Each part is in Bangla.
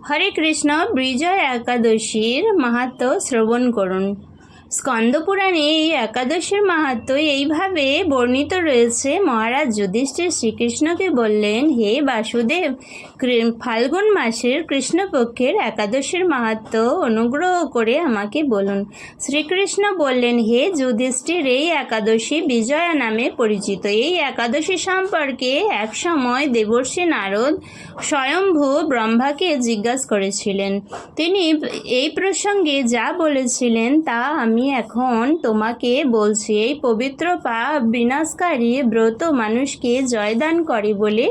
হরে কৃষ্ণ। বিজয় একাদশীর মাহাত্ম্য শ্রবণ করুন। স্কন্দপুরাণে এই একাদশীর মাহাত্ম্য এইভাবে বর্ণিত রয়েছে। মহারাজ যুধিষ্ঠির শ্রীকৃষ্ণকে বললেন, হে বাসুদেব, ফাল্গুন মাসের কৃষ্ণপক্ষের একাদশীর মাহাত্ম্য অনুগ্রহ করে আমাকে বলুন। শ্রীকৃষ্ণ বললেন, হে যুধিষ্ঠির, এই একাদশী বিজয়া নামে পরিচিত। এই একাদশী সম্পর্কে এক সময় দেবর্ষি নারদ স্বয়ম্ভু ব্রহ্মাকে জিজ্ঞাসা করেছিলেন। তিনি এই প্রসঙ্গে যা বলেছিলেন তা আমি এখন তোমাকে বলছি। এই পবিত্র পাপ বিনাশকারী ব্রত মানুষকে জয়দান করে বলে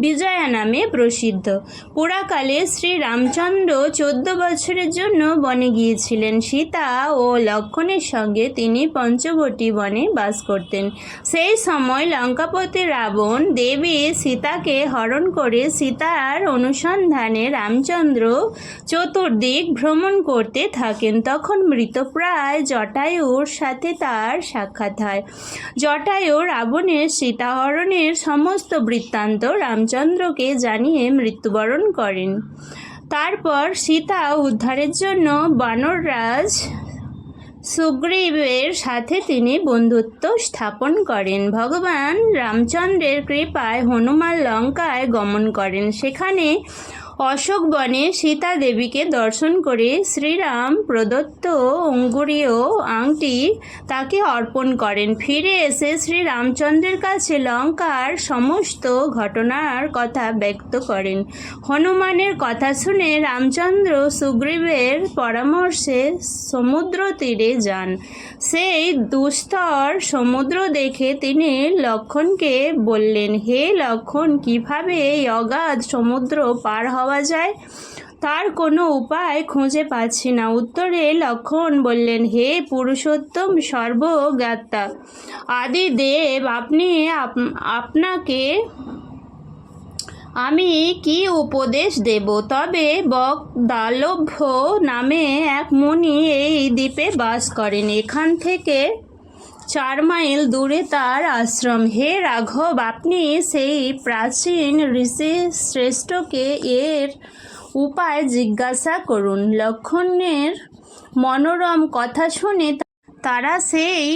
বিজয়া নামে প্রসিদ্ধ। পুরাকালে শ্রী রামচন্দ্র 14 বছরের জন্য বনে গিয়েছিলেন। সীতা ও লক্ষ্মণের সঙ্গে তিনি পঞ্চবটী বনে বাস করতেন। সেই সময় লঙ্কাপতি রাবণ দেবী সীতাকে হরণ করে সীতার অনুসন্ধানে রামচন্দ্র চতুর্দিক ভ্রমণ করতে থাকেন। তখন মৃতপ্রায় জটায়ুর সাথে তার সাক্ষাৎ হয়। জটায়ু রাবণের সীতাহরণের সমস্ত বৃত্তান্ত রামচন্দ্রকে জানিয়ে মৃত্যুবরণ করেন। তারপর সীতা উদ্ধারের জন্য বানররাজ সুগ্রীবের সাথে তিনি বন্ধুত্ব স্থাপন করেন। ভগবান রামচন্দ্রের কৃপায় হনুমান লঙ্কায় গমন করেন। সেখানে অশোক বনে সীতা দেবীকে দর্শন করে শ্রীরাম প্রদত্ত অঙ্গুরীয় আংটি তাকে অর্পণ করেন। ফিরে এসে শ্রী রামচন্দ্রের কাছে লঙ্কার সমস্ত ঘটনার কথা ব্যক্ত করেন। হনুমানের কথা শুনে রামচন্দ্র সুগ্রীবের পরামর্শে সমুদ্র তীরে যান। সেই দুস্তর সমুদ্র দেখে তিনি লক্ষ্মণকে বললেন, হে লক্ষ্মণ, কিভাবে এই অগাধ সমুদ্র পার হওয়া যায়? তার কোনো উপায় খুঁজে পাচ্ছি না। উত্তরে লক্ষ্মণ বললেন, হে পুরুষোত্তম সর্বজ্ঞাতা আদি দেব, আপনাকে আমি কি উপদেশ দেব? তবে বকদালভ্য নামে এক মুনি এই দ্বীপে বাস করেন। এখান থেকে 4 মাইল দূরে তার আশ্রম। হে রাঘব, আপনি সেই প্রাচীন ঋষি শ্রেষ্ঠকে এর উপায় জিজ্ঞাসা করুন। লক্ষ্মণের মনোরম কথা শুনে তারা সেই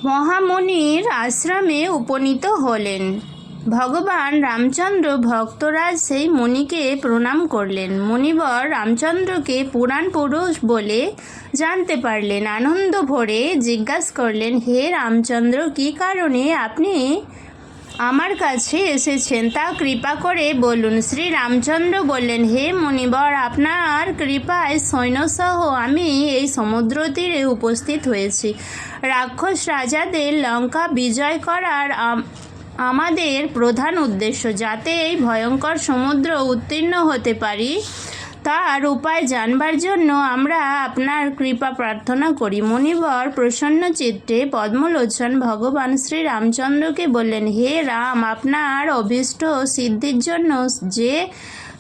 মহামুনির আশ্রমে উপনীত হলেন। ভগবান রামচন্দ্র ভক্তরাজ সেই মুনিকে প্রণাম করলেন। মুনিবর রামচন্দ্রকে পুরাণ পুরুষ বলে জানতে পারলেন। আনন্দ ভরে জিজ্ঞাসা করলেন, হে রামচন্দ্র, কী কারণে আপনি আমার কাছে এসেছেন তা কৃপা করে বলুন। শ্রী রামচন্দ্র বললেন, হে মুনিবর, আপনার কৃপায় সৈন্যসহ আমি এই সমুদ্র তীরে উপস্থিত হয়েছি। রাক্ষস রাজাদের লঙ্কা বিজয় করার আমাদের প্রধান উদ্দেশ্য। যাতে এই ভয়ঙ্কর সমুদ্র উত্তীর্ণ হতে পারি তার উপায় জানবার জন্য আমরা আপনার কৃপা প্রার্থনা করি। মুনিবর প্রসন্ন চিত্তে পদ্মলোচন ভগবান শ্রী রামচন্দ্রকে বললেন, হে রাম, আপনার অভীষ্ট সিদ্ধির জন্য যে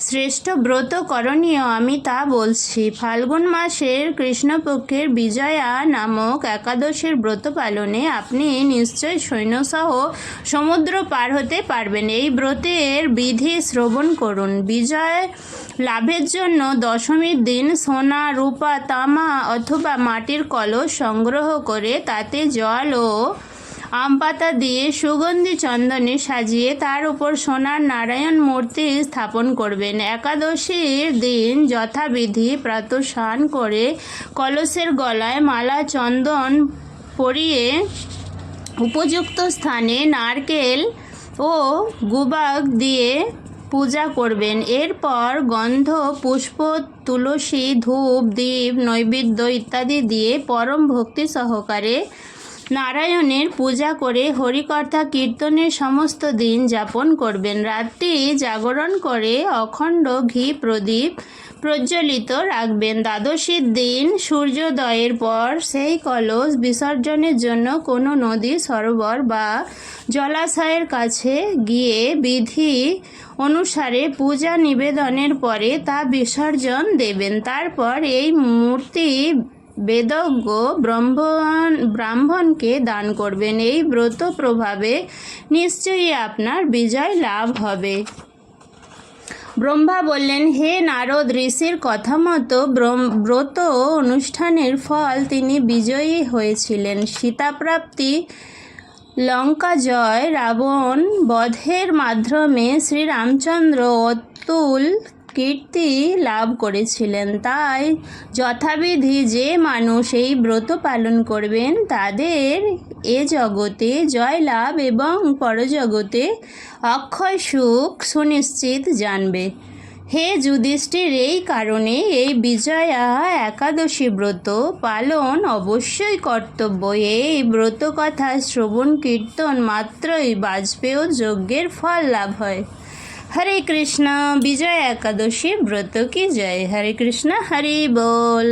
শ্রেষ্ঠ ব্রত করণীয় আমি তা বলছি। ফাল্গুন মাসের কৃষ্ণপক্ষের বিজয়া নামক একাদশীর ব্রত পালনে আপনি নিশ্চয় সৈন্যসহ সমুদ্র পার হতে পারবেন। এই ব্রতের বিধি শ্রবণ করুন। বিজয় লাভের জন্য দশমীর দিন সোনা, রূপা, তামা অথবা মাটির কলস সংগ্রহ করে তাতে জল ও আমপাতা দিয়ে সুগন্ধি চন্দনে সাজিয়ে তার উপর সোনার নারায়ণ মূর্তি স্থাপন করবেন। একাদশীর দিন যথাবিধি প্রাতঃস্নান করে কলসের গলায় মালা চন্দন পরিয়ে উপযুক্ত স্থানে নারকেল ও গুবাক দিয়ে পূজা করবেন। এরপর গন্ধ, পুষ্প, তুলসী, ধূপ, দীপ, নৈবেদ্য ইত্যাদি দিয়ে পরম ভক্তি সহকারে নারায়ণের পূজা করে হরিকথা কীর্তনের সমস্ত দিন যাপন করবেন। রাত্রি জাগরণ করে অখণ্ড ঘি প্রদীপ প্রজ্বলিত রাখবেন। দ্বাদশীর দিন সূর্যোদয়ের পর সেই কলস বিসর্জনের জন্য কোনো নদী, সরোবর বা জলাশয়ের কাছে গিয়ে বিধি অনুসারে পূজা নিবেদনের পরে তা বিসর্জন দেবেন। তারপর এই মূর্তি বেদজ্ঞ ব্রাহ্মণকে দান করবেন। এই ব্রত প্রভাবে নিশ্চয়ই আপনার বিজয় লাভ হবে। ব্রহ্মা বললেন, হে নারদ, ঋষির কথা মতো ব্রত অনুষ্ঠানের ফল তিনি বিজয়ী হয়েছিলেন। সীতাপ্রাপ্তি, লঙ্কা জয়, রাবণ বধের মাধ্যমে শ্রীরামচন্দ্র অতুল কীর্তি লাভ করেছিলেন। তাই যথাবিধি যে মানুষ এই ব্রত পালন করবেন তাদের এ জগতে জয় লাভ এবং পরজগতে অক্ষয় সুখ সুনিশ্চিত জানবে। হে যুধিষ্ঠির, এই কারণে এই বিজয়া একাদশী ব্রত পালন অবশ্যই কর্তব্য। এই ব্রত কথা শ্রবণ কীর্তন মাত্রই বাজপেয় যজ্ঞের ফল লাভ হয়। হরে কৃষ্ণ। বিজয়া একাদশী ব্রত কি জয়। হরে কৃষ্ণ। হরি বল।